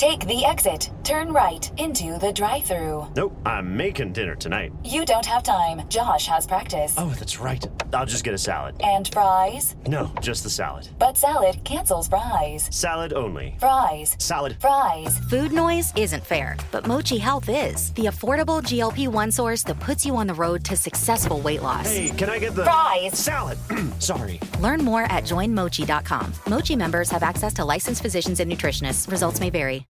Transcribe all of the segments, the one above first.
Take the exit. Turn right into the drive-thru. Nope, I'm making dinner tonight. You don't have time. Josh has practice. Oh, that's right. I'll just get a salad. And fries? No, just the salad. But salad cancels fries. Salad only. Fries. Salad. Fries. Food noise isn't fair, but Mochi Health is. The affordable GLP-1 source that puts you on the road to successful weight loss. Hey, can I get the... Fries. Salad. Sorry. Learn more at joinmochi.com. Mochi members have access to licensed physicians and nutritionists. Results may vary.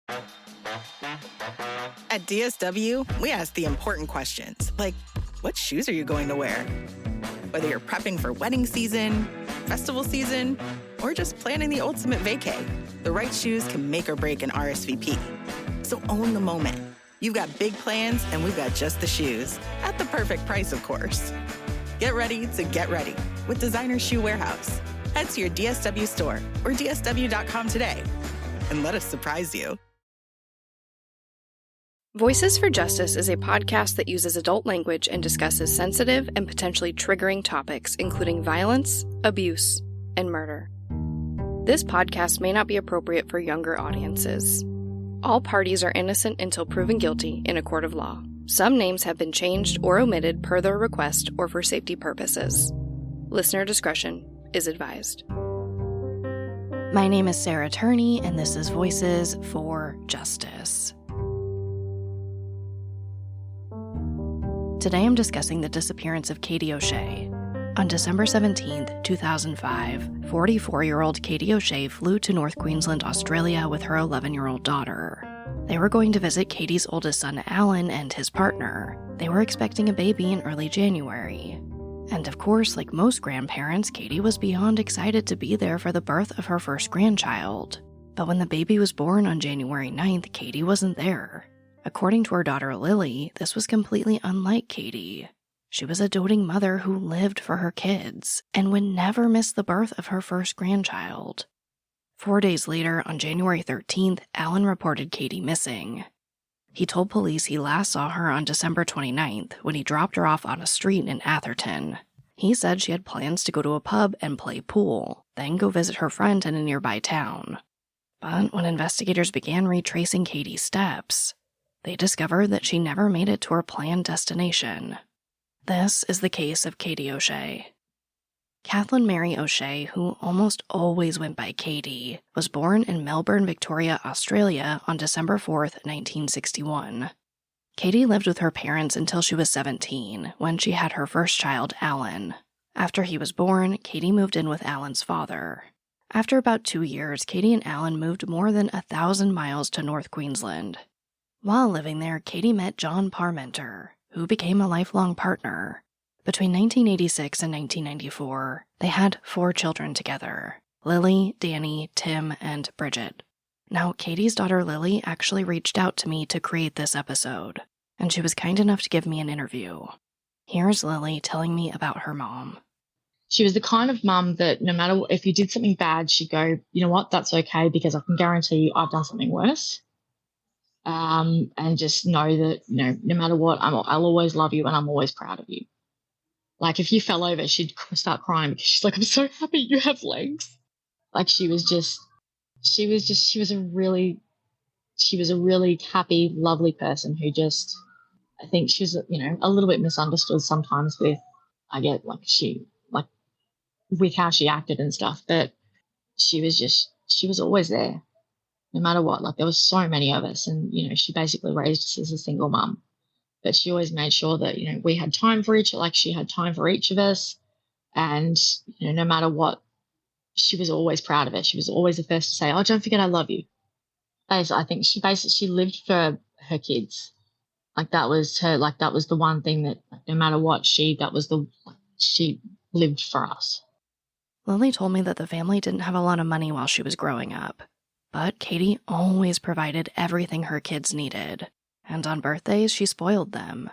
At DSW, we ask the important questions, like, what shoes are you going to wear? Whether you're prepping for wedding season, festival season, or just planning the ultimate vacay, the right shoes can make or break an RSVP. So own the moment. You've got big plans, and we've got just the shoes. At the perfect price, of course. Get ready to get ready with Designer Shoe Warehouse. Head to your DSW store or dsw.com today and let us surprise you. Voices for Justice is a podcast that uses adult language and discusses sensitive and potentially triggering topics, including violence, abuse, and murder. This podcast may not be appropriate for younger audiences. All parties are innocent until proven guilty in a court of law. Some names have been changed or omitted per their request or for safety purposes. Listener discretion is advised. My name is Sarah Turney, and this is Voices for Justice. Today I'm discussing the disappearance of Katie O'Shea. On December 17, 2005, 44-year-old Katie O'Shea flew to North Queensland, Australia with her 11-year-old daughter. They were going to visit Katie's oldest son, Alan, and his partner. They were expecting a baby in early January. And of course, like most grandparents, Katie was beyond excited to be there for the birth of her first grandchild. But when the baby was born on January 9th, Katie wasn't there. According to her daughter Lily, this was completely unlike Katie. She was a doting mother who lived for her kids and would never miss the birth of her first grandchild. 4 days later, on January 13th, Alan reported Katie missing. He told police he last saw her on December 29th when he dropped her off on a street in Atherton. He said she had plans to go to a pub and play pool, then go visit her friend in a nearby town. But when investigators began retracing Katie's steps, they discovered that she never made it to her planned destination. This is the case of Katie O'Shea. Kathleen Mary O'Shea, who almost always went by Katie, was born in Melbourne, Victoria, Australia on December 4th, 1961. Katie lived with her parents until she was 17, when she had her first child, Alan. After he was born, Katie moved in with Alan's father. After about 2 years, Katie and Alan moved more than 1,000 miles to North Queensland. While living there, Katie met John Parmenter, who became a lifelong partner. Between 1986 and 1994, they had 4 children together: Lily, Danny, Tim, and Bridget. Now, Katie's daughter Lily actually reached out to me to create this episode, and she was kind enough to give me an interview. Here's Lily telling me about her mom. She was the kind of mum that no matter if you did something bad, she'd go, you know what, that's okay because I can guarantee you I've done something worse. And just know that, you know, no matter what, I'll always love you and I'm always proud of you. Like if you fell over, she'd start crying because she's like, I'm so happy you have legs. Like she was a really happy, lovely person who just, I think she was, you know, a little bit misunderstood sometimes with, I get with how she acted and stuff, but she was always there. No matter what, like there was so many of us and, you know, she basically raised us as a single mum, but she always made sure that, you know, we had time for she had time for each of us. And, you know, no matter what, she was always proud of it. She was always the first to say, oh, don't forget I love you. I think she lived for her kids. Like that was the one thing that no matter what, she lived for us. Lily told me that the family didn't have a lot of money while she was growing up. But Katie always provided everything her kids needed, and on birthdays she spoiled them.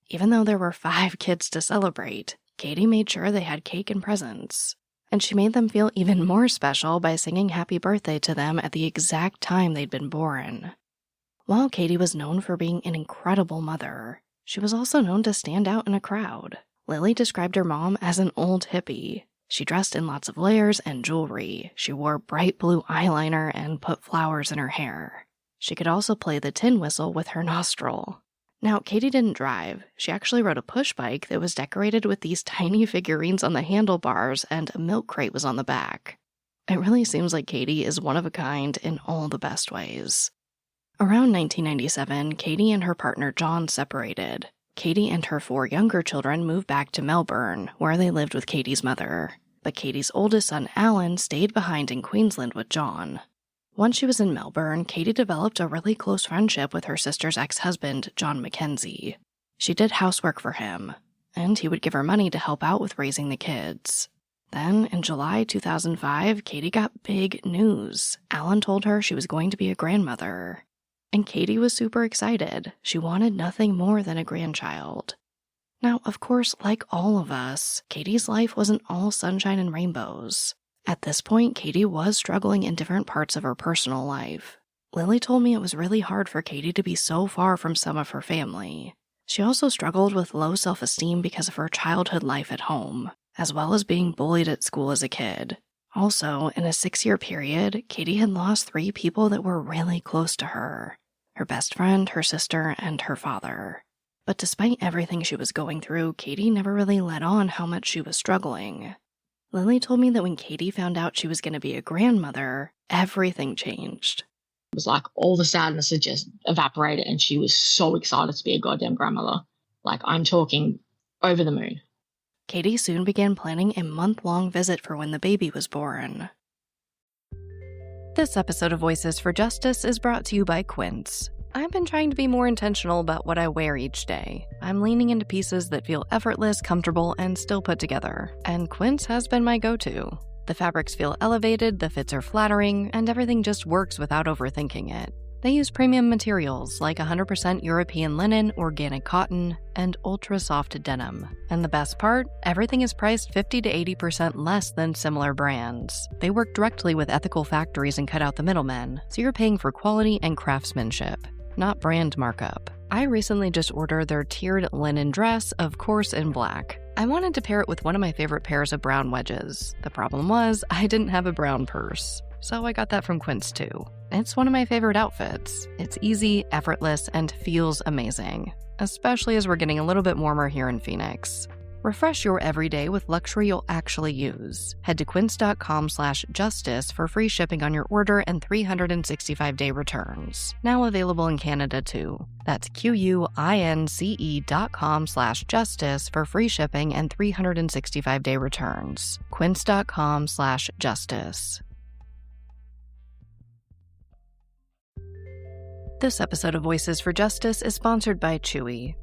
Even though there were 5 kids to celebrate, Katie made sure they had cake and presents. And she made them feel even more special by singing happy birthday to them at the exact time they'd been born. While Katie was known for being an incredible mother, she was also known to stand out in a crowd. Lily described her mom as an old hippie. She dressed in lots of layers and jewelry. She wore bright blue eyeliner and put flowers in her hair. She could also play the tin whistle with her nostril. Now, Katie didn't drive. She actually rode a push bike that was decorated with these tiny figurines on the handlebars, and a milk crate was on the back. It really seems like Katie is one of a kind in all the best ways. Around 1997, Katie and her partner John separated. Katie and her 4 younger children moved back to Melbourne, where they lived with Katie's mother. But Katie's oldest son, Alan, stayed behind in Queensland with John. Once she was in Melbourne, Katie developed a really close friendship with her sister's ex-husband, John Mackenzie. She did housework for him, and he would give her money to help out with raising the kids. Then, in July 2005, Katie got big news. Alan told her she was going to be a grandmother. And Katie was super excited. She wanted nothing more than a grandchild. Now, of course, like all of us, Katie's life wasn't all sunshine and rainbows. At this point, Katie was struggling in different parts of her personal life. Lily told me it was really hard for Katie to be so far from some of her family. She also struggled with low self-esteem because of her childhood life at home, as well as being bullied at school as a kid. Also, in a 6-year period, Katie had lost 3 people that were really close to her: her best friend, her sister, and her father. But despite everything she was going through, Katie never really let on how much she was struggling. Lily told me that when Katie found out she was going to be a grandmother, everything changed. It was like all the sadness had just evaporated, and she was so excited to be a goddamn grandmother. Like, I'm talking over the moon. Katie soon began planning a month-long visit for when the baby was born. This episode of Voices for Justice is brought to you by Quince. I've been trying to be more intentional about what I wear each day. I'm leaning into pieces that feel effortless, comfortable, and still put together, and Quince has been my go-to. The fabrics feel elevated, the fits are flattering, and everything just works without overthinking it. They use premium materials like 100% European linen, organic cotton, and ultra-soft denim. And the best part? Everything is priced 50 to 80% less than similar brands. They work directly with ethical factories and cut out the middlemen, so you're paying for quality and craftsmanship, not brand markup. I recently just ordered their tiered linen dress, of course in black. I wanted to pair it with one of my favorite pairs of brown wedges. The problem was, I didn't have a brown purse, so I got that from Quince too. It's one of my favorite outfits. It's easy, effortless, and feels amazing, especially as we're getting a little bit warmer here in Phoenix. Refresh your everyday with luxury you'll actually use. Head to quince.com/justice for free shipping on your order and 365-day returns. Now available in Canada too. That's QUINCE.com/justice for free shipping and 365-day returns. Quince.com/justice. This episode of Voices for Justice is sponsored by Chewy.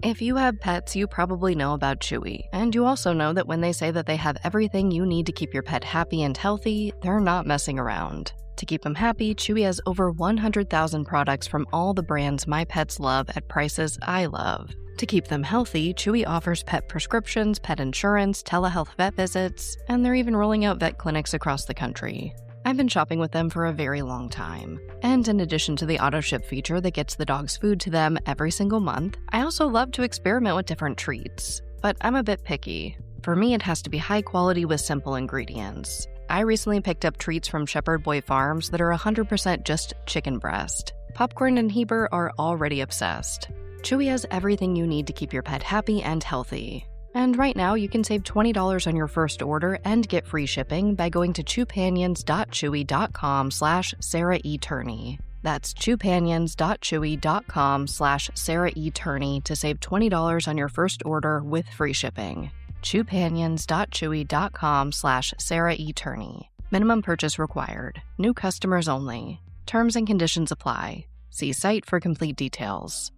If you have pets, you probably know about Chewy, and you also know that when they say that they have everything you need to keep your pet happy and healthy, they're not messing around. To keep them happy, Chewy has over 100,000 products from all the brands my pets love at prices I love. To keep them healthy, Chewy offers pet prescriptions, pet insurance, telehealth vet visits, and they're even rolling out vet clinics across the country. I've been shopping with them for a very long time. And in addition to the auto-ship feature that gets the dog's food to them every single month, I also love to experiment with different treats. But I'm a bit picky. For me, it has to be high quality with simple ingredients. I recently picked up treats from Shepherd Boy Farms that are 100% just chicken breast. Popcorn and Heber are already obsessed. Chewy has everything you need to keep your pet happy and healthy. And right now, you can save $20 on your first order and get free shipping by going to chewpanions.chewy.com/SarahETurney. That's chewpanions.chewy.com/SarahETurney to save $20 on your first order with free shipping. chewpanions.chewy.com/SarahETurney. Minimum purchase required. New customers only. Terms and conditions apply. See site for complete details.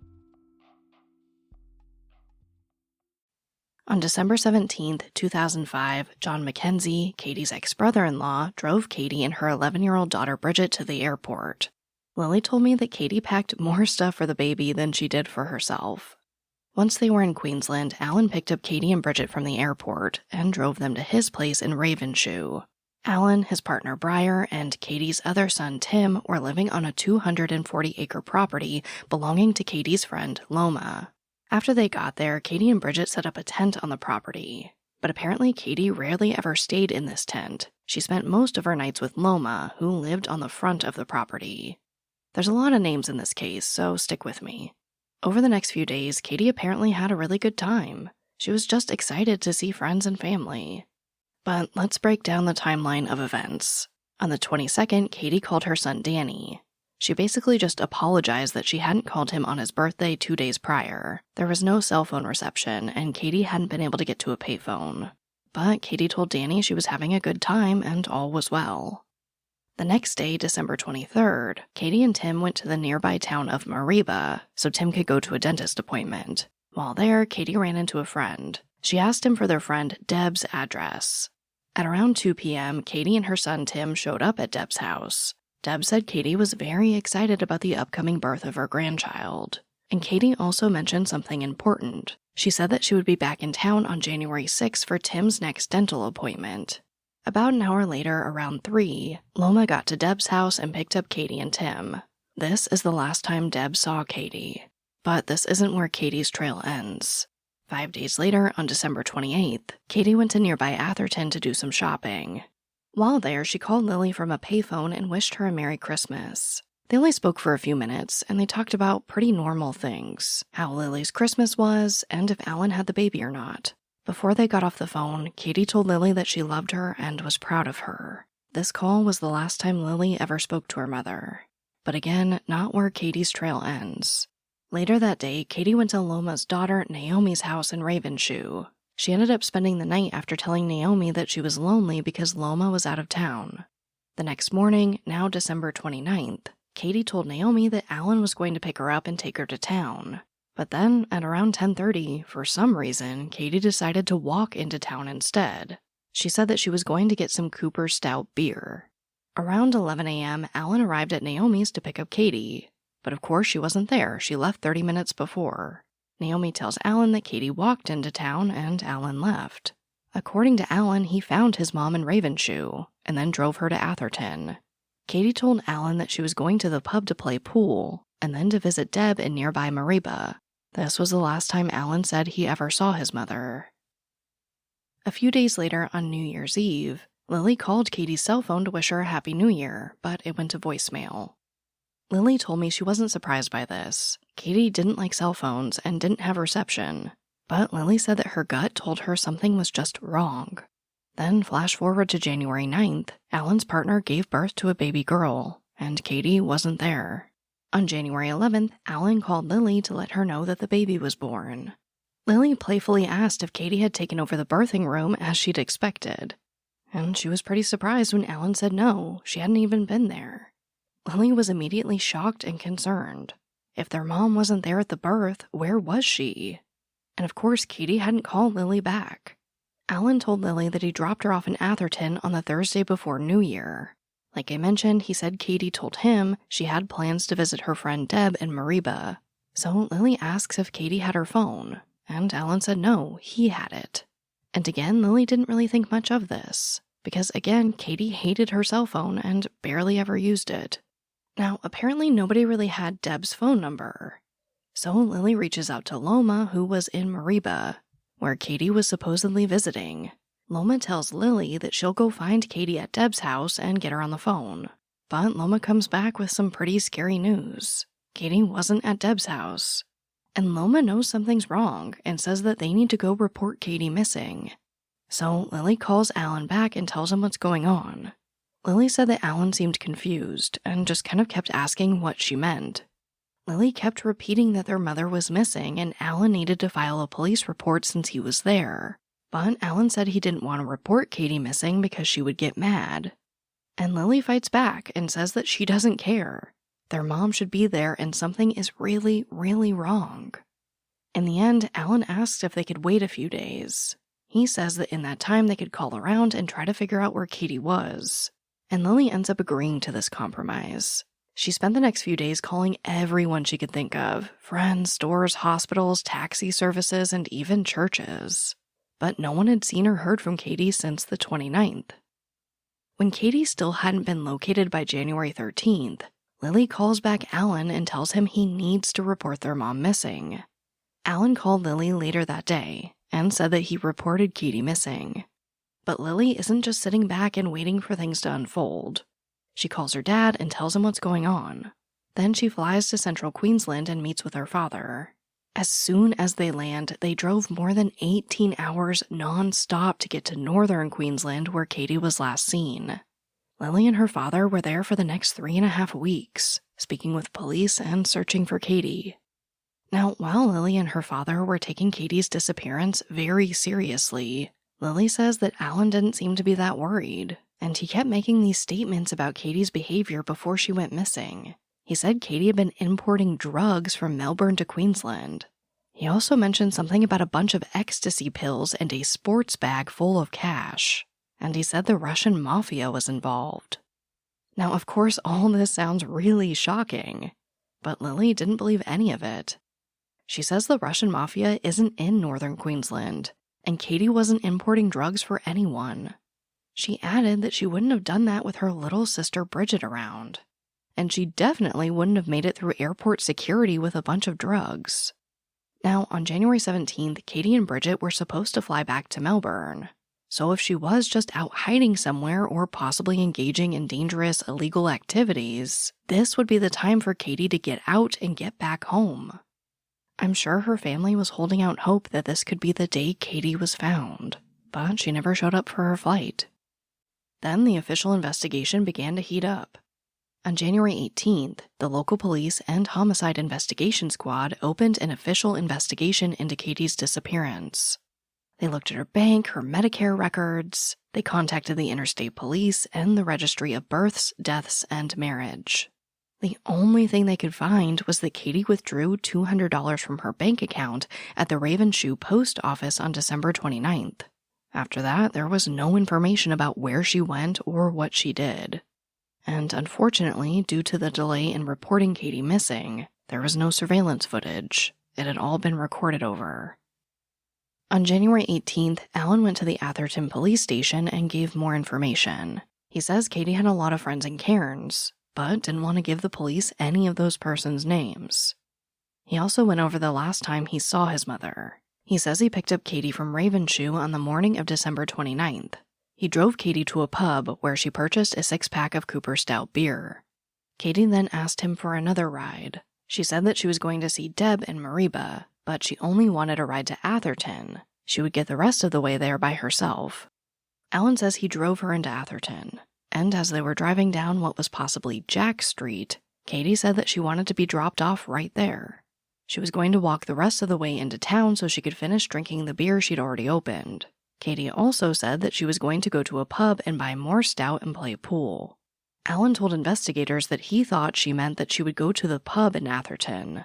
On December 17, 2005, John Mackenzie, Katie's ex-brother-in-law, drove Katie and her 11-year-old daughter Bridget to the airport. Lily told me that Katie packed more stuff for the baby than she did for herself. Once they were in Queensland, Alan picked up Katie and Bridget from the airport and drove them to his place in Ravenshoe. Alan, his partner Briar, and Katie's other son Tim were living on a 240-acre property belonging to Katie's friend Loma. After they got there, Katie and Bridget set up a tent on the property. But apparently Katie rarely ever stayed in this tent. She spent most of her nights with Loma, who lived on the front of the property. There's a lot of names in this case, so stick with me. Over the next few days, Katie apparently had a really good time. She was just excited to see friends and family. But let's break down the timeline of events. On the 22nd, Katie called her son Danny. She basically just apologized that she hadn't called him on his birthday 2 days prior. There was no cell phone reception, and Katie hadn't been able to get to a payphone. But Katie told Danny she was having a good time and all was well. The next day, December 23rd, Katie and Tim went to the nearby town of Mariba so Tim could go to a dentist appointment. While there, Katie ran into a friend. She asked him for their friend Deb's address. At around 2 p.m., Katie and her son Tim showed up at Deb's house. Deb said Katie was very excited about the upcoming birth of her grandchild. And Katie also mentioned something important. She said that she would be back in town on January 6th for Tim's next dental appointment. About an hour later, around 3, Loma got to Deb's house and picked up Katie and Tim. This is the last time Deb saw Katie. But this isn't where Katie's trail ends. 5 days later, on December 28th, Katie went to nearby Atherton to do some shopping. While there, she called Lily from a payphone and wished her a Merry Christmas. They only spoke for a few minutes, and they talked about pretty normal things, how Lily's Christmas was, and if Alan had the baby or not. Before they got off the phone, Katie told Lily that she loved her and was proud of her. This call was the last time Lily ever spoke to her mother. But again, not where Katie's trail ends. Later that day, Katie went to Loma's daughter Naomi's house in Ravenshoe. She ended up spending the night after telling Naomi that she was lonely because Loma was out of town. The next morning, now December 29th, Katie told Naomi that Alan was going to pick her up and take her to town. But then, at around 10:30, for some reason, Katie decided to walk into town instead. She said that she was going to get some Cooper Stout beer. Around 11 a.m., Alan arrived at Naomi's to pick up Katie. But of course she wasn't there, she left 30 minutes before. Naomi tells Alan that Katie walked into town and Alan left. According to Alan, he found his mom in Ravenshoe, and then drove her to Atherton. Katie told Alan that she was going to the pub to play pool, and then to visit Deb in nearby Mariba. This was the last time Alan said he ever saw his mother. A few days later, on New Year's Eve, Lily called Katie's cell phone to wish her a Happy New Year, but it went to voicemail. Lily told me she wasn't surprised by this. Katie didn't like cell phones and didn't have reception, but Lily said that her gut told her something was just wrong. Then, flash forward to January 9th, Alan's partner gave birth to a baby girl, and Katie wasn't there. On January 11th, Alan called Lily to let her know that the baby was born. Lily playfully asked if Katie had taken over the birthing room as she'd expected, and she was pretty surprised when Alan said no, she hadn't even been there. Lily was immediately shocked and concerned. If their mom wasn't there at the birth, where was she? And of course, Katie hadn't called Lily back. Alan told Lily that he dropped her off in Atherton on the Thursday before New Year. Like I mentioned, he said Katie told him she had plans to visit her friend Deb in Mariba. So Lily asks if Katie had her phone, and Alan said no, he had it. And again, Lily didn't really think much of this, because again, Katie hated her cell phone and barely ever used it. Now, apparently nobody really had Deb's phone number. So Lily reaches out to Loma, who was in Mariba, where Katie was supposedly visiting. Loma tells Lily that she'll go find Katie at Deb's house and get her on the phone. But Loma comes back with some pretty scary news. Katie wasn't at Deb's house. And Loma knows something's wrong and says that they need to go report Katie missing. So Lily calls Alan back and tells him what's going on. Lily said that Alan seemed confused and just kind of kept asking what she meant. Lily kept repeating that their mother was missing and Alan needed to file a police report since he was there. But Alan said he didn't want to report Katie missing because she would get mad. And Lily fights back and says that she doesn't care. Their mom should be there and something is really, really wrong. In the end, Alan asks if they could wait a few days. He says that in that time they could call around and try to figure out where Katie was. And Lily ends up agreeing to this compromise. She spent the next few days calling everyone she could think of, friends, stores, hospitals, taxi services, and even churches. But no one had seen or heard from Katie since the 29th. When Katie still hadn't been located by January 13th, Lily calls back Alan and tells him he needs to report their mom missing. Alan called Lily later that day and said that he reported Katie missing. But Lily isn't just sitting back and waiting for things to unfold. She calls her dad and tells him what's going on. Then she flies to central Queensland and meets with her father. As soon as they land, they drove more than 18 hours non-stop to get to northern Queensland where Katie was last seen. Lily and her father were there for the next 3.5 weeks, speaking with police and searching for Katie. Now, while Lily and her father were taking Katie's disappearance very seriously, Lily says that Alan didn't seem to be that worried, and he kept making these statements about Katie's behavior before she went missing. He said Katie had been importing drugs from Melbourne to Queensland. He also mentioned something about a bunch of ecstasy pills and a sports bag full of cash, and he said the Russian mafia was involved. Now, of course, all this sounds really shocking, but Lily didn't believe any of it. She says the Russian mafia isn't in northern Queensland, and Katie wasn't importing drugs for anyone. She added that she wouldn't have done that with her little sister Bridget around, and she definitely wouldn't have made it through airport security with a bunch of drugs. Now, on January 17th, Katie and Bridget were supposed to fly back to Melbourne. So if she was just out hiding somewhere or possibly engaging in dangerous illegal activities, this would be the time for Katie to get out and get back home. I'm sure her family was holding out hope that this could be the day Katie was found, but she never showed up for her flight. Then the official investigation began to heat up. On January 18th, the local police and homicide investigation squad opened an official investigation into Katie's disappearance. They looked at her bank, her Medicare records, they contacted the interstate police and the registry of births, deaths, and marriage. The only thing they could find was that Katie withdrew $200 from her bank account at the Ravenshoe post office on December 29th. After that, there was no information about where she went or what she did. And unfortunately, due to the delay in reporting Katie missing, there was no surveillance footage. It had all been recorded over. On January 18th, Alan went to the Atherton police station and gave more information. He says Katie had a lot of friends in Cairns, but didn't want to give the police any of those persons' names. He also went over the last time he saw his mother. He says he picked up Katie from Ravenshoe on the morning of December 29th. He drove Katie to a pub where she purchased a 6-pack of Cooper Stout beer. Katie then asked him for another ride. She said that she was going to see Deb in Mariba, but she only wanted a ride to Atherton. She would get the rest of the way there by herself. Alan says he drove her into Atherton, and as they were driving down what was possibly Jack Street, Katie said that she wanted to be dropped off right there. She was going to walk the rest of the way into town so she could finish drinking the beer she'd already opened. Katie also said that she was going to go to a pub and buy more stout and play pool. Alan told investigators that he thought she meant that she would go to the pub in Atherton.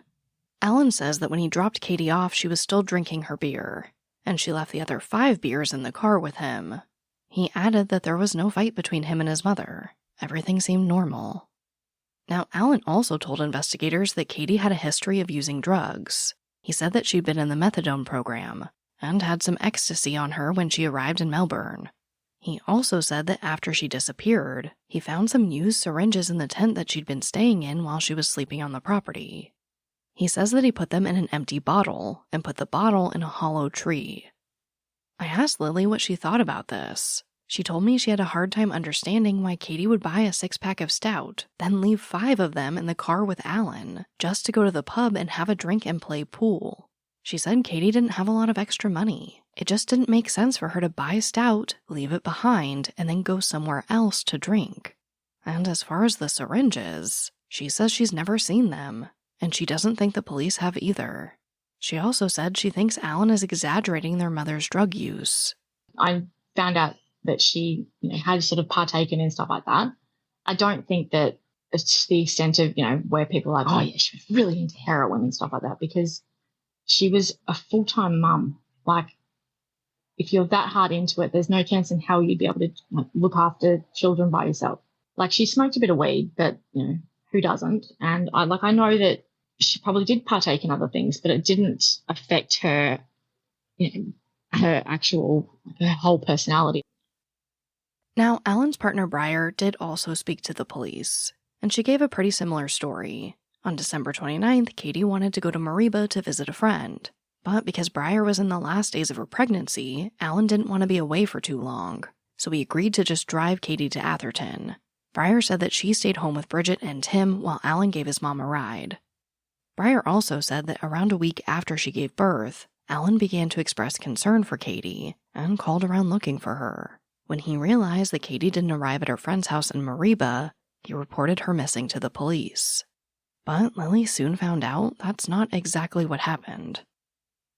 Alan says that when he dropped Katie off, she was still drinking her beer, and she left the other 5 beers in the car with him. He added that there was no fight between him and his mother. Everything seemed normal. Now, Alan also told investigators that Katie had a history of using drugs. He said that she'd been in the methadone program, and had some ecstasy on her when she arrived in Melbourne. He also said that after she disappeared, he found some used syringes in the tent that she'd been staying in while she was sleeping on the property. He says that he put them in an empty bottle and put the bottle in a hollow tree. I asked Lily what she thought about this. She told me she had a hard time understanding why Katie would buy a 6-pack of stout, then leave 5 of them in the car with Alan, just to go to the pub and have a drink and play pool. She said Katie didn't have a lot of extra money. It just didn't make sense for her to buy stout, leave it behind, and then go somewhere else to drink. And as far as the syringes, she says she's never seen them, and she doesn't think the police have either. She also said she thinks Alan is exaggerating their mother's drug use. I found out that she, had sort of partaken in stuff like that. I don't think that it's to the extent of, where people are like, oh yeah, she was really into heroin and stuff like that, because she was a full-time mum. Like, if you're that hard into it, there's no chance in hell you'd be able to look after children by yourself. Like, she smoked a bit of weed, but, who doesn't? And I know that she probably did partake in other things, but it didn't affect her, her whole personality. Now, Alan's partner Briar did also speak to the police, and she gave a pretty similar story. On December 29th, Katie wanted to go to Mariba to visit a friend, but because Briar was in the last days of her pregnancy, Alan didn't want to be away for too long, so he agreed to just drive Katie to Atherton. Breyer said that she stayed home with Bridget and Tim while Alan gave his mom a ride. Breyer also said that around a week after she gave birth, Alan began to express concern for Katie and called around looking for her. When he realized that Katie didn't arrive at her friend's house in Mariba, he reported her missing to the police. But Lily soon found out that's not exactly what happened.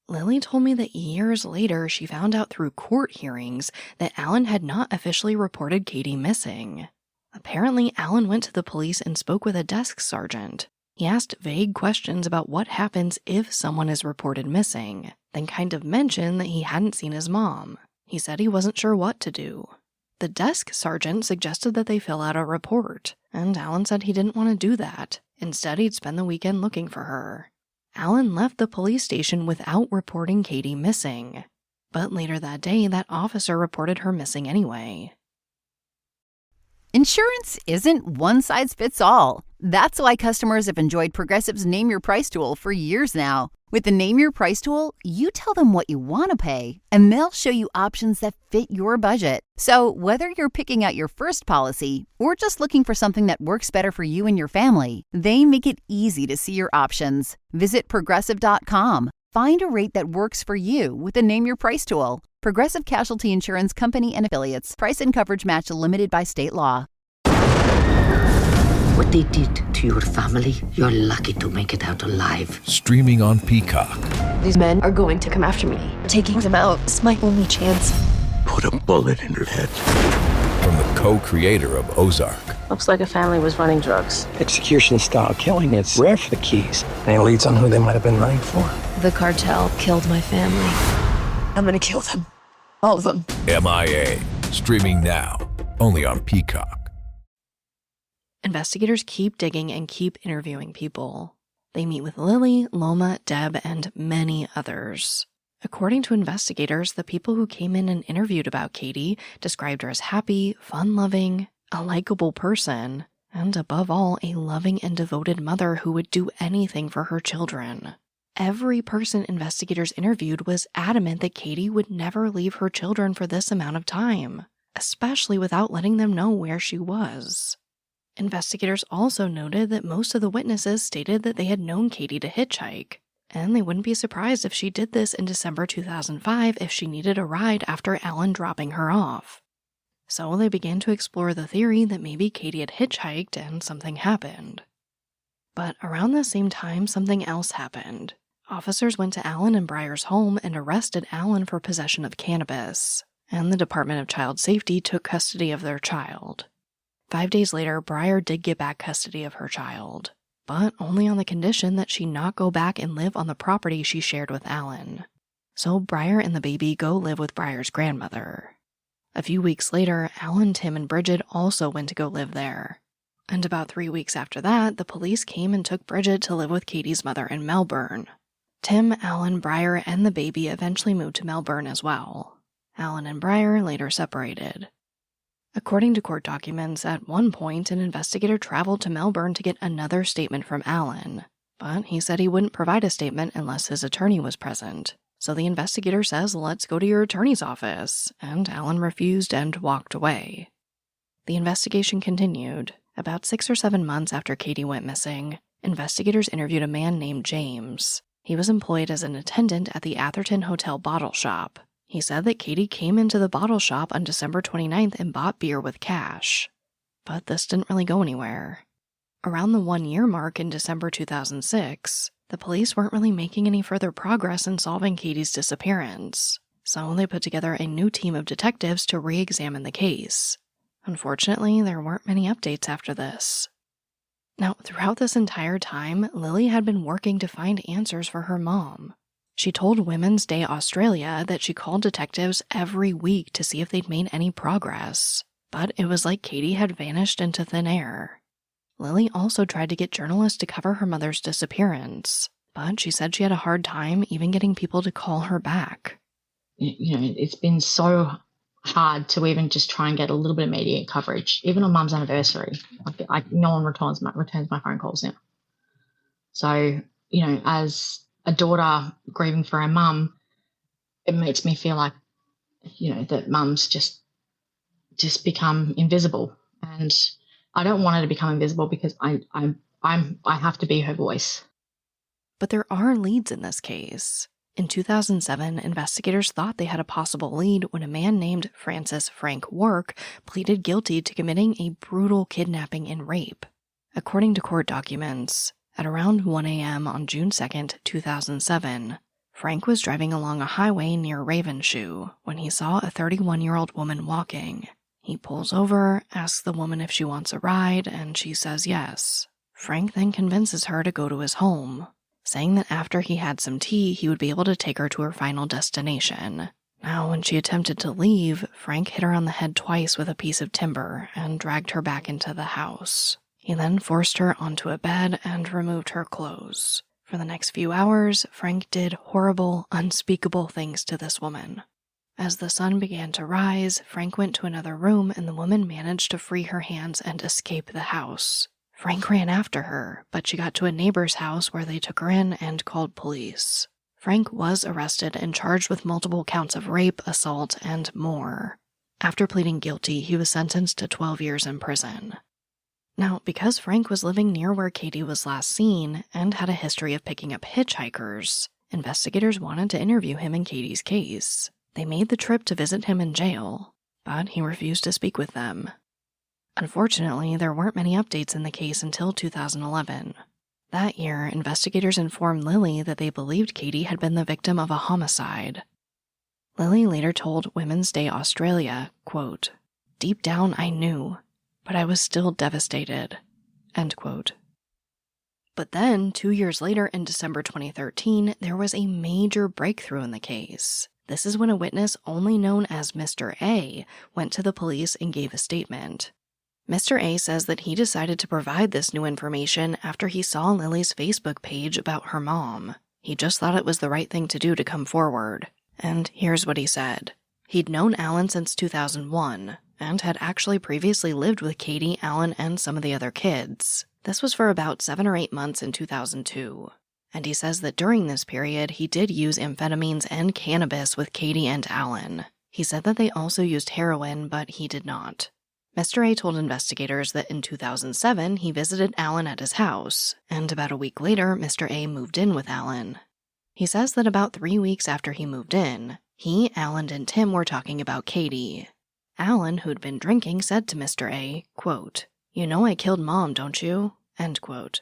Lily told me that years later she found out through court hearings that Alan had not officially reported Katie missing. Apparently, Alan went to the police and spoke with a desk sergeant. He asked vague questions about what happens if someone is reported missing, then kind of mentioned that he hadn't seen his mom. He said he wasn't sure what to do. The desk sergeant suggested that they fill out a report, and Alan said he didn't want to do that. Instead, he'd spend the weekend looking for her. Alan left the police station without reporting Katie missing. But later that day, that officer reported her missing anyway. Insurance isn't one size fits all. That's why customers have enjoyed Progressive's Name Your Price tool for years now. With the Name Your Price tool, you tell them what you want to pay, and they'll show you options that fit your budget. So whether you're picking out your first policy or just looking for something that works better for you and your family, they make it easy to see your options. Visit Progressive.com. Find a rate that works for you with the Name Your Price tool. Progressive Casualty Insurance Company and Affiliates. Price and coverage match limited by state law. What they did to your family, you're lucky to make it out alive. Streaming on Peacock. These men are going to come after me. Taking them out is my only chance. Put a bullet in her head. From the co-creator of Ozark. Looks like a family was running drugs. Execution-style killing, it's rare for the keys. And it leads on who they might have been running for. The cartel killed my family. I'm gonna kill them. All of them. MIA. Streaming now. Only on Peacock. Investigators keep digging and keep interviewing people. They meet with Lily, Loma, Deb, and many others. According to investigators, the people who came in and interviewed about Katie described her as happy, fun-loving, a likable person, and above all, a loving and devoted mother who would do anything for her children. Every person investigators interviewed was adamant that Katie would never leave her children for this amount of time, especially without letting them know where she was. Investigators also noted that most of the witnesses stated that they had known Katie to hitchhike, and they wouldn't be surprised if she did this in December 2005 if she needed a ride after Alan dropping her off. So they began to explore the theory that maybe Katie had hitchhiked and something happened. But around the same time, something else happened. Officers went to Alan and Breyer's home and arrested Alan for possession of cannabis, and the Department of Child Safety took custody of their child. 5 days later, Breyer did get back custody of her child, but only on the condition that she not go back and live on the property she shared with Alan. So Breyer and the baby go live with Breyer's grandmother. A few weeks later, Alan, Tim, and Bridget also went to go live there. And about 3 weeks after that, the police came and took Bridget to live with Katie's mother in Melbourne. Tim, Alan, Breyer, and the baby eventually moved to Melbourne as well. Alan and Breyer later separated. According to court documents, at one point, an investigator traveled to Melbourne to get another statement from Alan, but he said he wouldn't provide a statement unless his attorney was present. So the investigator says, "Let's go to your attorney's office," and Alan refused and walked away. The investigation continued. About 6 or 7 months after Katie went missing, investigators interviewed a man named James. He was employed as an attendant at the Atherton Hotel bottle shop. He said that Katie came into the bottle shop on December 29th and bought beer with cash. But this didn't really go anywhere. Around the 1-year mark in December 2006, the police weren't really making any further progress in solving Katie's disappearance, so they put together a new team of detectives to re-examine the case. Unfortunately, there weren't many updates after this. Now, throughout this entire time, Lily had been working to find answers for her mom. She told Women's Day Australia that she called detectives every week to see if they'd made any progress, but it was like Katie had vanished into thin air. Lily also tried to get journalists to cover her mother's disappearance, but she said she had a hard time even getting people to call her back. It's been so hard to even just try and get a little bit of media coverage, even on Mum's anniversary. No one returns my phone calls now. So, as a daughter grieving for her mum, it makes me feel like, that Mum's just become invisible. And I don't want her to become invisible because I have to be her voice. But there are leads in this case. In 2007, investigators thought they had a possible lead when a man named Francis Frank Work pleaded guilty to committing a brutal kidnapping and rape. According to court documents, at around 1 a.m. on June 2, 2007, Frank was driving along a highway near Ravenshoe when he saw a 31-year-old woman walking. He pulls over, asks the woman if she wants a ride, and she says yes. Frank then convinces her to go to his home, saying that after he had some tea, he would be able to take her to her final destination. Now, when she attempted to leave, Frank hit her on the head twice with a piece of timber and dragged her back into the house. He then forced her onto a bed and removed her clothes. For the next few hours, Frank did horrible, unspeakable things to this woman. As the sun began to rise, Frank went to another room and the woman managed to free her hands and escape the house. Frank ran after her, but she got to a neighbor's house where they took her in and called police. Frank was arrested and charged with multiple counts of rape, assault, and more. After pleading guilty, he was sentenced to 12 years in prison. Now, because Frank was living near where Katie was last seen and had a history of picking up hitchhikers, investigators wanted to interview him in Katie's case. They made the trip to visit him in jail, but he refused to speak with them. Unfortunately, there weren't many updates in the case until 2011. That year, investigators informed Lily that they believed Katie had been the victim of a homicide. Lily later told Women's Day Australia, quote, "Deep down I knew, but I was still devastated," end quote. But then, 2 years later in December 2013, there was a major breakthrough in the case. This is when a witness only known as Mr. A went to the police and gave a statement. Mr. A says that he decided to provide this new information after he saw Lily's Facebook page about her mom. He just thought it was the right thing to do to come forward. And here's what he said. He'd known Alan since 2001 and had actually previously lived with Katie, Alan, and some of the other kids. This was for about 7 or 8 months in 2002. And he says that during this period, he did use amphetamines and cannabis with Katie and Alan. He said that they also used heroin, but he did not. Mr. A told investigators that in 2007, he visited Alan at his house, and about a week later, Mr. A moved in with Alan. He says that about 3 weeks after he moved in, he, Alan, and Tim were talking about Katie. Alan, who'd been drinking, said to Mr. A, quote, "You know I killed Mom, don't you?" End quote.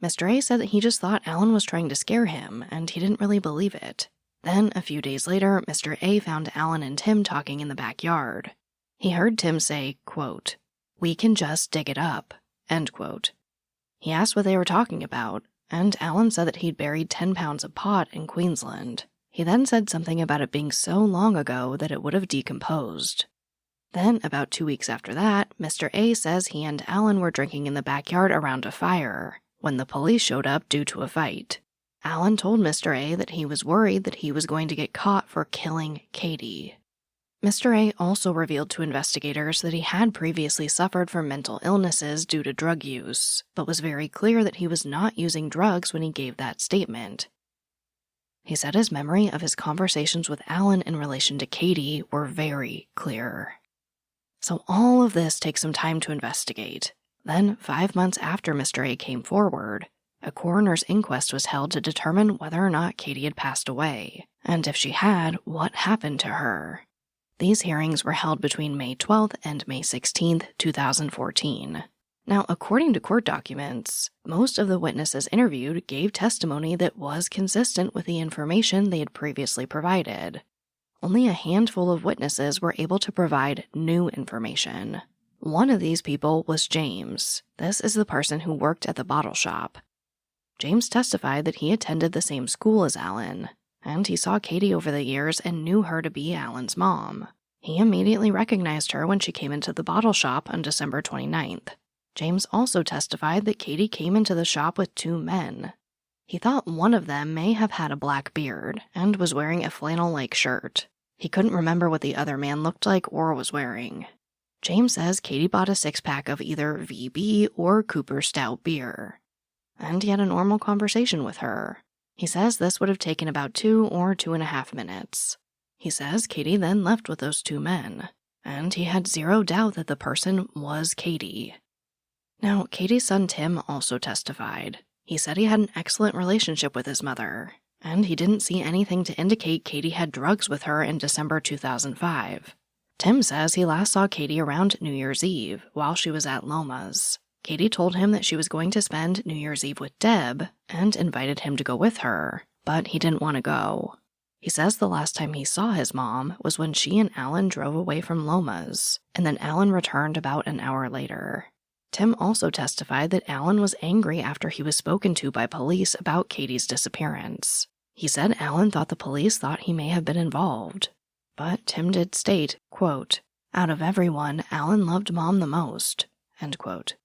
Mr. A said that he just thought Alan was trying to scare him, and he didn't really believe it. Then, a few days later, Mr. A found Alan and Tim talking in the backyard. He heard Tim say, quote, "We can just dig it up," end quote. He asked what they were talking about, and Alan said that he'd buried 10 pounds of pot in Queensland. He then said something about it being so long ago that it would have decomposed. Then, about 2 weeks after that, Mr. A says he and Alan were drinking in the backyard around a fire when the police showed up due to a fight. Alan told Mr. A that he was worried that he was going to get caught for killing Katie. Mr. A also revealed to investigators that he had previously suffered from mental illnesses due to drug use, but was very clear that he was not using drugs when he gave that statement. He said his memory of his conversations with Alan in relation to Katie were very clear. So all of this takes some time to investigate. Then, 5 months after Mr. A came forward, a coroner's inquest was held to determine whether or not Katie had passed away, and if she had, what happened to her. These hearings were held between May 12th and May 16th, 2014. Now, according to court documents, most of the witnesses interviewed gave testimony that was consistent with the information they had previously provided. Only a handful of witnesses were able to provide new information. One of these people was James. This is the person who worked at the bottle shop. James testified that he attended the same school as Alan, and he saw Katie over the years and knew her to be Alan's mom. He immediately recognized her when she came into the bottle shop on December 29th. James also testified that Katie came into the shop with 2 men. He thought one of them may have had a black beard and was wearing a flannel-like shirt. He couldn't remember what the other man looked like or was wearing. James says Katie bought a 6-pack of either VB or Cooper Stout beer, and he had a normal conversation with her. He says this would have taken about 2 or 2.5 minutes. He says Katie then left with those 2 men, and he had zero doubt that the person was Katie. Now, Katie's son Tim also testified. He said he had an excellent relationship with his mother, and he didn't see anything to indicate Katie had drugs with her in December 2005. Tim says he last saw Katie around New Year's Eve while she was at Loma's. Katie told him that she was going to spend New Year's Eve with Deb and invited him to go with her, but he didn't want to go. He says the last time he saw his mom was when she and Alan drove away from Loma's, and then Alan returned about an hour later. Tim also testified that Alan was angry after he was spoken to by police about Katie's disappearance. He said Alan thought the police thought he may have been involved. But Tim did state, quote, "Out of everyone, Alan loved Mom the most," end quote.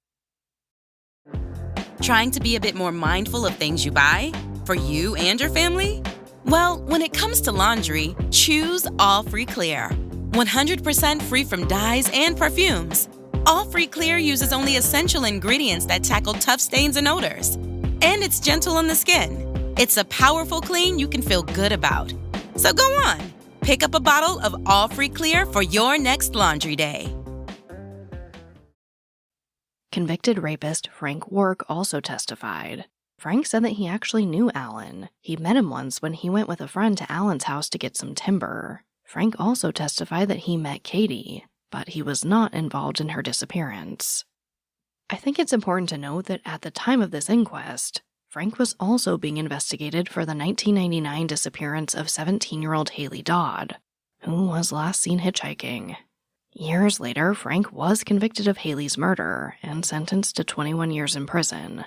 Trying to be a bit more mindful of things you buy? For you and your family? Well, when it comes to laundry, choose All Free Clear. 100% free from dyes and perfumes. All Free Clear uses only essential ingredients that tackle tough stains and odors. And it's gentle on the skin. It's a powerful clean you can feel good about. So go on, pick up a bottle of All Free Clear for your next laundry day. Convicted rapist Frank Wark also testified. Frank said that he actually knew Alan. He met him once when he went with a friend to Alan's house to get some timber. Frank also testified that he met Katie, but he was not involved in her disappearance. I think it's important to note that at the time of this inquest, Frank was also being investigated for the 1999 disappearance of 17-year-old Haley Dodd, who was last seen hitchhiking. Years later, Frank was convicted of Haley's murder and sentenced to 21 years in prison.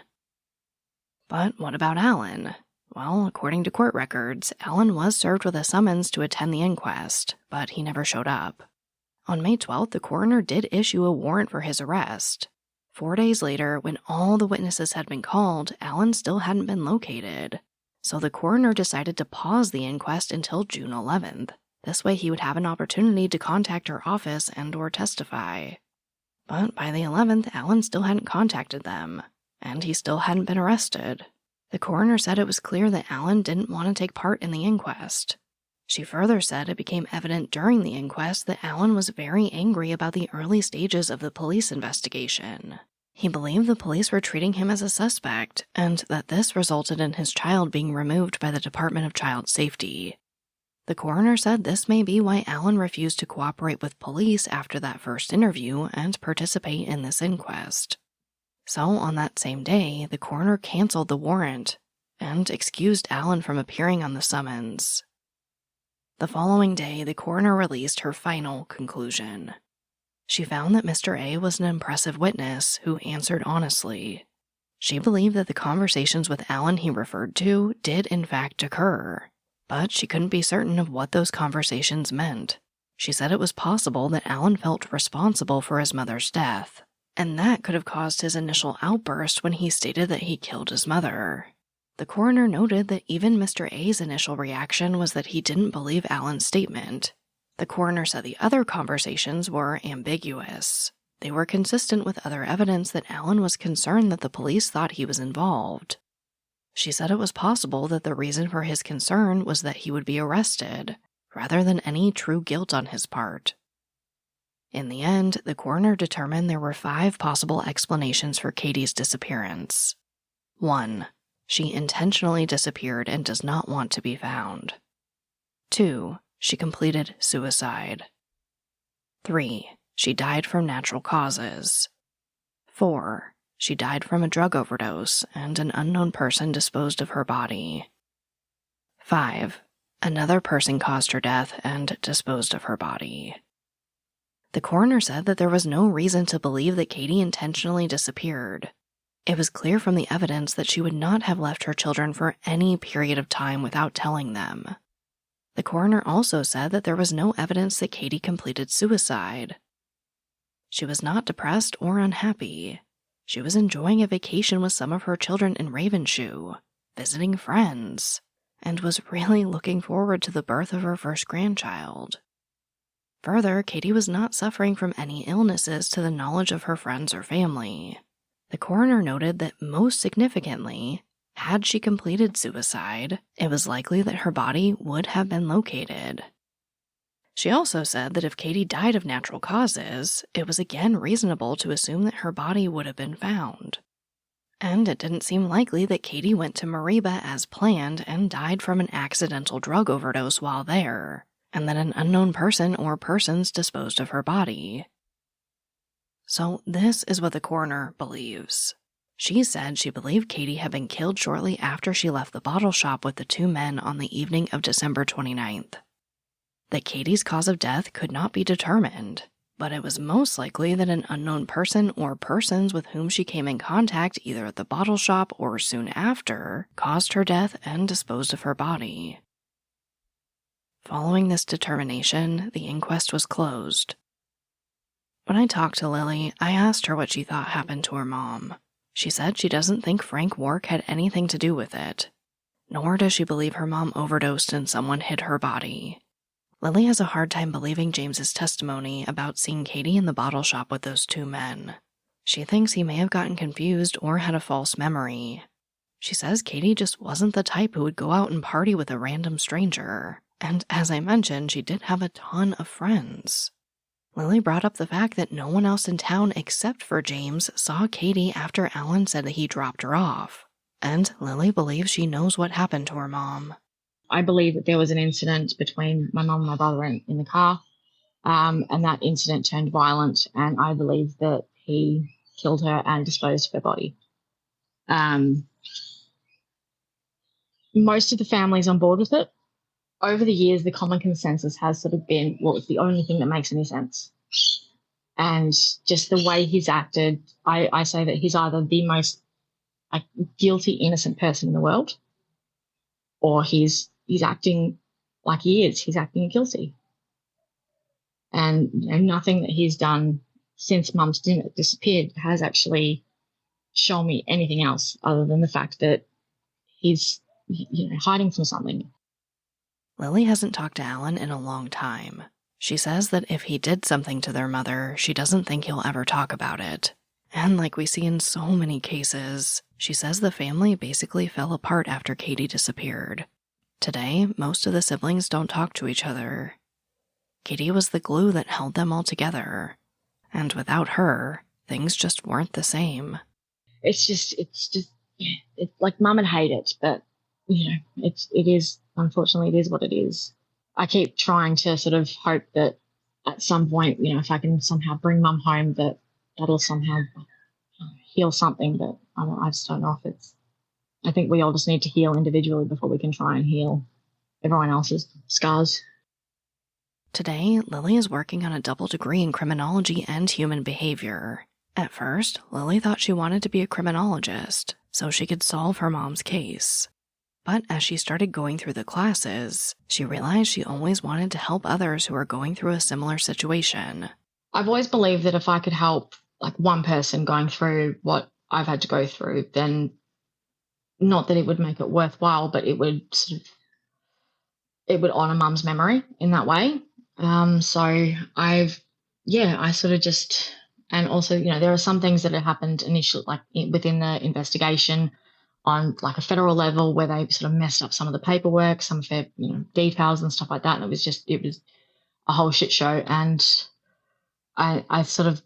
But what about Alan? Well, according to court records, Alan was served with a summons to attend the inquest, but he never showed up. On May 12th, the coroner did issue a warrant for his arrest. 4 days later, when all the witnesses had been called, Alan still hadn't been located. So the coroner decided to pause the inquest until June 11th. This way he would have an opportunity to contact her office and/or testify. But by the 11th, Alan still hadn't contacted them, and he still hadn't been arrested. The coroner said it was clear that Alan didn't want to take part in the inquest. She further said it became evident during the inquest that Alan was very angry about the early stages of the police investigation. He believed the police were treating him as a suspect, and that this resulted in his child being removed by the Department of Child Safety. The coroner said this may be why Alan refused to cooperate with police after that first interview and participate in this inquest. So on that same day, the coroner canceled the warrant and excused Alan from appearing on the summons. The following day, the coroner released her final conclusion. She found that Mr. A was an impressive witness who answered honestly. She believed that the conversations with Alan he referred to did in fact occur, but she couldn't be certain of what those conversations meant. She said it was possible that Alan felt responsible for his mother's death, and that could have caused his initial outburst when he stated that he killed his mother. The coroner noted that even Mr. A's initial reaction was that he didn't believe Alan's statement. The coroner said the other conversations were ambiguous. They were consistent with other evidence that Alan was concerned that the police thought he was involved. She said it was possible that the reason for his concern was that he would be arrested, rather than any true guilt on his part. In the end, the coroner determined there were 5 possible explanations for Katie's disappearance. 1. She intentionally disappeared and does not want to be found. 2. She completed suicide. 3. She died from natural causes. 4. She died from a drug overdose and an unknown person disposed of her body. 5. Another person caused her death and disposed of her body. The coroner said that there was no reason to believe that Katie intentionally disappeared. It was clear from the evidence that she would not have left her children for any period of time without telling them. The coroner also said that there was no evidence that Katie completed suicide. She was not depressed or unhappy. She was enjoying a vacation with some of her children in Ravenshoe, visiting friends, and was really looking forward to the birth of her first grandchild. Further, Katie was not suffering from any illnesses to the knowledge of her friends or family. The coroner noted that most significantly, had she completed suicide, it was likely that her body would have been located. She also said that if Katie died of natural causes, it was again reasonable to assume that her body would have been found. And it didn't seem likely that Katie went to Mariba as planned and died from an accidental drug overdose while there, and that an unknown person or persons disposed of her body. So this is what the coroner believes. She said she believed Katie had been killed shortly after she left the bottle shop with the two men on the evening of December 29th. That Katie's cause of death could not be determined, but it was most likely that an unknown person or persons with whom she came in contact either at the bottle shop or soon after caused her death and disposed of her body. Following this determination, the inquest was closed. When I talked to Lily, I asked her what she thought happened to her mom. She said she doesn't think Frank Wark had anything to do with it, nor does she believe her mom overdosed and someone hid her body. Lily has a hard time believing James's testimony about seeing Katie in the bottle shop with those two men. She thinks he may have gotten confused or had a false memory. She says Katie just wasn't the type who would go out and party with a random stranger, and as I mentioned, she did have a ton of friends. Lily brought up the fact that no one else in town except for James saw Katie after Alan said that he dropped her off, and Lily believes she knows what happened to her mom. I believe that there was an incident between my mum and my brother in the car, and that incident turned violent, and I believe that he killed her and disposed of her body. Most of the family's on board with it. Over the years, the common consensus has sort of been, well, it's the only thing that makes any sense. And just the way he's acted, I say that he's either the most guilty, innocent person in the world, or he's acting like he is. He's acting guilty. And nothing that he's done since Mum's disappeared has actually shown me anything else other than the fact that he's hiding from something. Lily hasn't talked to Alan in a long time. She says that if he did something to their mother, she doesn't think he'll ever talk about it. And like we see in so many cases, she says the family basically fell apart after Katie disappeared. Today, most of the siblings don't talk to each other. Katie was the glue that held them all together. And without her, things just weren't the same. It's like Mum would hate it, but, unfortunately, it is what it is. I keep trying to sort of hope that at some point, if I can somehow bring Mum home, that'll somehow heal something, but I just don't know if it's... I think we all just need to heal individually before we can try and heal everyone else's scars. Today, Lily is working on a double degree in criminology and human behavior. At first, Lily thought she wanted to be a criminologist so she could solve her mom's case. But as she started going through the classes, she realized she always wanted to help others who are going through a similar situation. I've always believed that if I could help one person going through what I've had to go through, then not that it would make it worthwhile, but it would honor Mum's memory in that way. So I sort of just, and also, there are some things that have happened initially, within the investigation on a federal level where they sort of messed up some of the paperwork, some of their, details and stuff like that. And it was a whole shit show. And I sort of,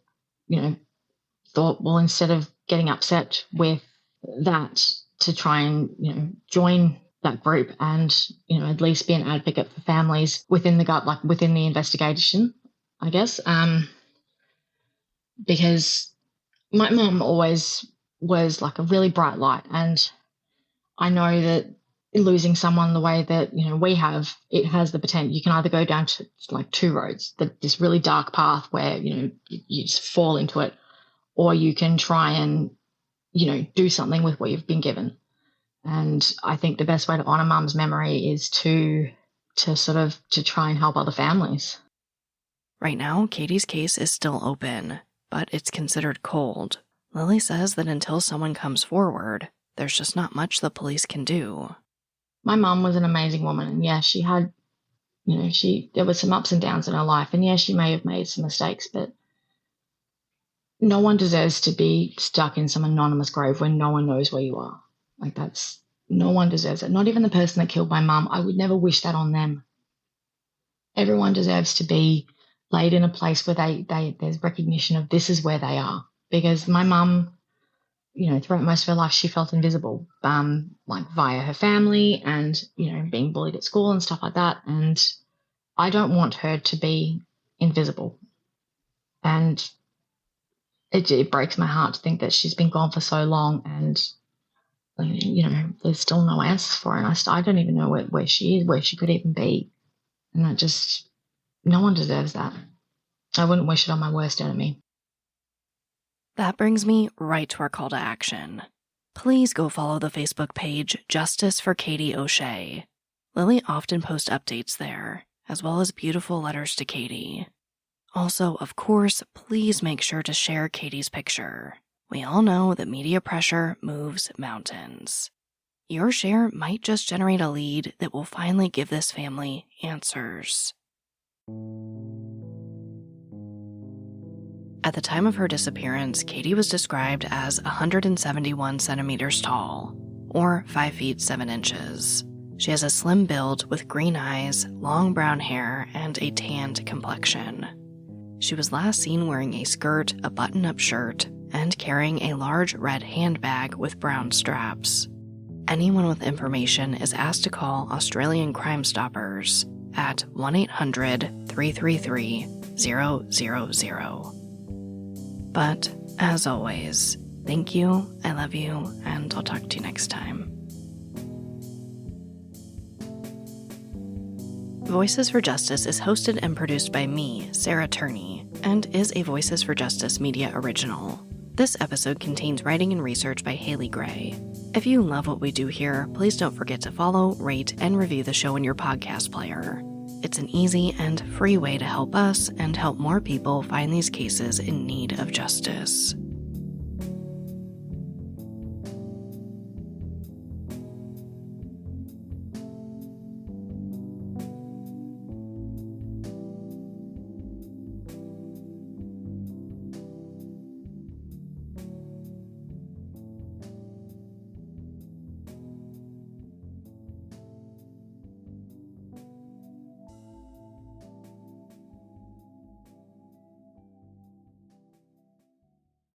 thought, well, instead of getting upset with that, to try and, join that group and, at least be an advocate for families within the investigation, I guess. Because my mum always was a really bright light, and I know that losing someone the way that, we have, it has the potential. You can either go down to two roads, this really dark path where, you just fall into it, or you can try and, do something with what you've been given. And I think the best way to honor Mum's memory is to try and help other families. Right now, Katie's case is still open, but it's considered cold. Lily says that until someone comes forward, there's just not much the police can do. My mum was an amazing woman, and yeah, she had, there was some ups and downs in her life, and yeah, she may have made some mistakes, but no one deserves to be stuck in some anonymous grave where no one knows where you are. No one deserves it. Not even the person that killed my mum. I would never wish that on them. everyone deserves to be laid in a place where there's recognition of this is where they are. Because my mum, throughout most of her life, she felt invisible, like via her family and, being bullied at school and stuff like that. And I don't want her to be invisible. And it breaks my heart to think that she's been gone for so long and, there's still no answers for her. And I don't even know where she is, where she could even be. And no one deserves that. I wouldn't wish it on my worst enemy. That brings me right to our call to action. Please go follow the Facebook page Justice for Katie O'Shea. Lily often posts updates there, as well as beautiful letters to Katie. Also, of course, please make sure to share Katie's picture. We all know that media pressure moves mountains. Your share might just generate a lead that will finally give this family answers. At the time of her disappearance, Katie was described as 171 centimeters tall, or 5 feet 7 inches. She has a slim build with green eyes, long brown hair, and a tanned complexion. She was last seen wearing a skirt, a button-up shirt, and carrying a large red handbag with brown straps. Anyone with information is asked to call Australian Crime Stoppers at 1-800-333-000. But, as always, thank you, I love you, and I'll talk to you next time. Voices for Justice is hosted and produced by me, Sarah Turney, and is a Voices for Justice media original. This episode contains writing and research by Haley Gray. If you love what we do here, please don't forget to follow, rate, and review the show in your podcast player. It's an easy and free way to help us and help more people find these cases in need of justice.